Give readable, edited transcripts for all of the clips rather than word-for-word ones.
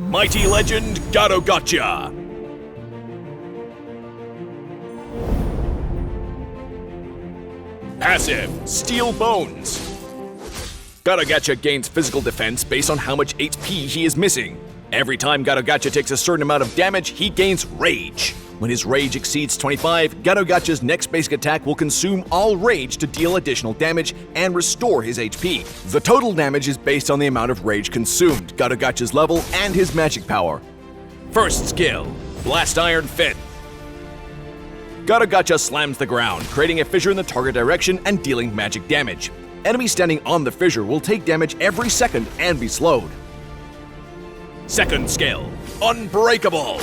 Mighty Legend Gatotkaca. Passive, Steel Bones. Gatotkaca gains physical defense based on how much HP he is missing. Every time Gatotkaca takes a certain amount of damage, he gains Rage. When his Rage exceeds 25, Gatotkaca's next basic attack will consume all Rage to deal additional damage and restore his HP. The total damage is based on the amount of Rage consumed, Gatotkaca's level, and his magic power. First skill, Blast Iron Fit. Gatotkaca slams the ground, creating a fissure in the target direction and dealing magic damage. Enemies standing on the fissure will take damage every second and be slowed. Second skill, Unbreakable.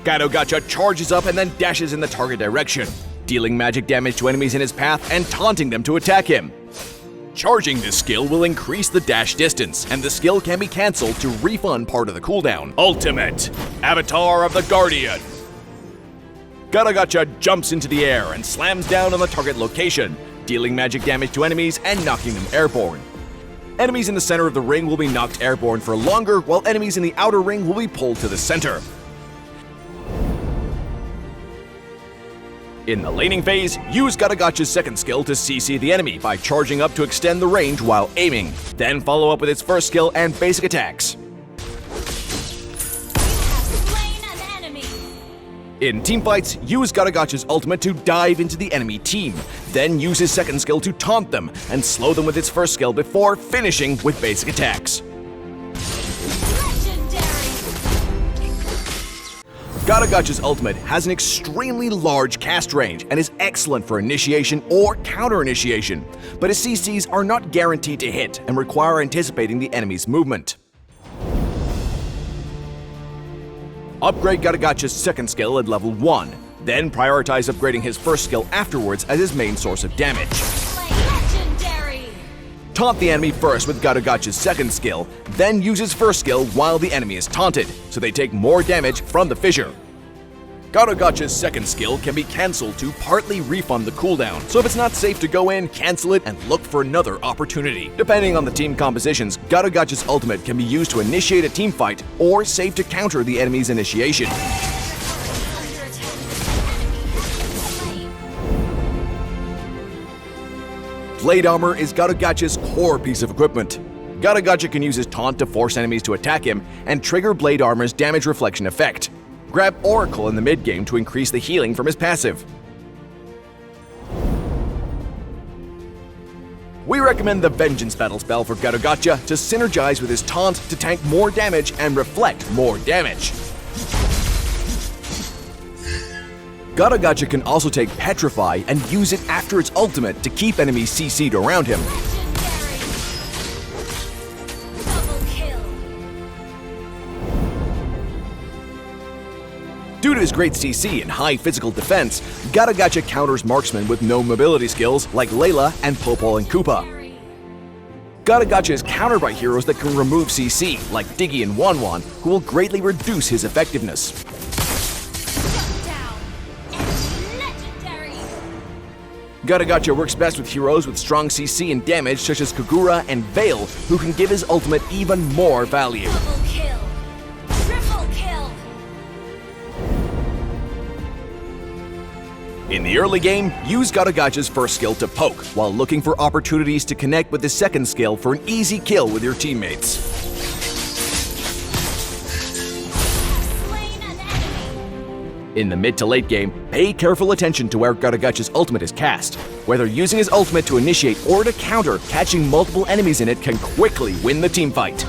Gatotkaca charges up and then dashes in the target direction, dealing magic damage to enemies in his path and taunting them to attack him. Charging this skill will increase the dash distance, and the skill can be cancelled to refund part of the cooldown. Ultimate, Avatar of the Guardian. Gatotkaca jumps into the air and slams down on the target location, dealing magic damage to enemies and knocking them airborne. Enemies in the center of the ring will be knocked airborne for longer, while enemies in the outer ring will be pulled to the center. In the laning phase, use Gatotkaca's second skill to CC the enemy by charging up to extend the range while aiming. Then follow up with its first skill and basic attacks. In teamfights, use Gatotkaca's ultimate to dive into the enemy team. Then use his second skill to taunt them and slow them with its first skill before finishing with basic attacks. Gatotkaca's ultimate has an extremely large cast range and is excellent for initiation or counter-initiation, but his CCs are not guaranteed to hit and require anticipating the enemy's movement. Upgrade Gatotkaca's second skill at level 1, then prioritize upgrading his first skill afterwards as his main source of damage. Taunt the enemy first with Gatotkaca's second skill, then use his first skill while the enemy is taunted, so they take more damage from the fissure. Gatotkaca's second skill can be cancelled to partly refund the cooldown, so if it's not safe to go in, cancel it and look for another opportunity. Depending on the team compositions, Gatotkaca's ultimate can be used to initiate a team fight or save to counter the enemy's initiation. Blade Armor is Gatotkaca's core piece of equipment. Gatotkaca can use his taunt to force enemies to attack him and trigger Blade Armor's damage reflection effect. Grab Oracle in the mid-game to increase the healing from his passive. We recommend the Vengeance Battle spell for Gatotkaca to synergize with his taunt to tank more damage and reflect more damage. Gatotkaca can also take Petrify and use it after its ultimate to keep enemies CC'd around him. Due to his great CC and high physical defense, Gatotkaca counters marksmen with no mobility skills like Layla and Popol and Koopa. Gatotkaca is countered by heroes that can remove CC, like Diggy and Wanwan, who will greatly reduce his effectiveness. Gatotkaca works best with heroes with strong CC and damage such as Kagura and Veil, who can give his ultimate even more value. Double kill. Triple kill. In the early game, use Gatotkaca's first skill to poke, while looking for opportunities to connect with his second skill for an easy kill with your teammates. In the mid to late game, pay careful attention to where Gatotkaca's ultimate is cast. Whether using his ultimate to initiate or to counter, catching multiple enemies in it can quickly win the teamfight.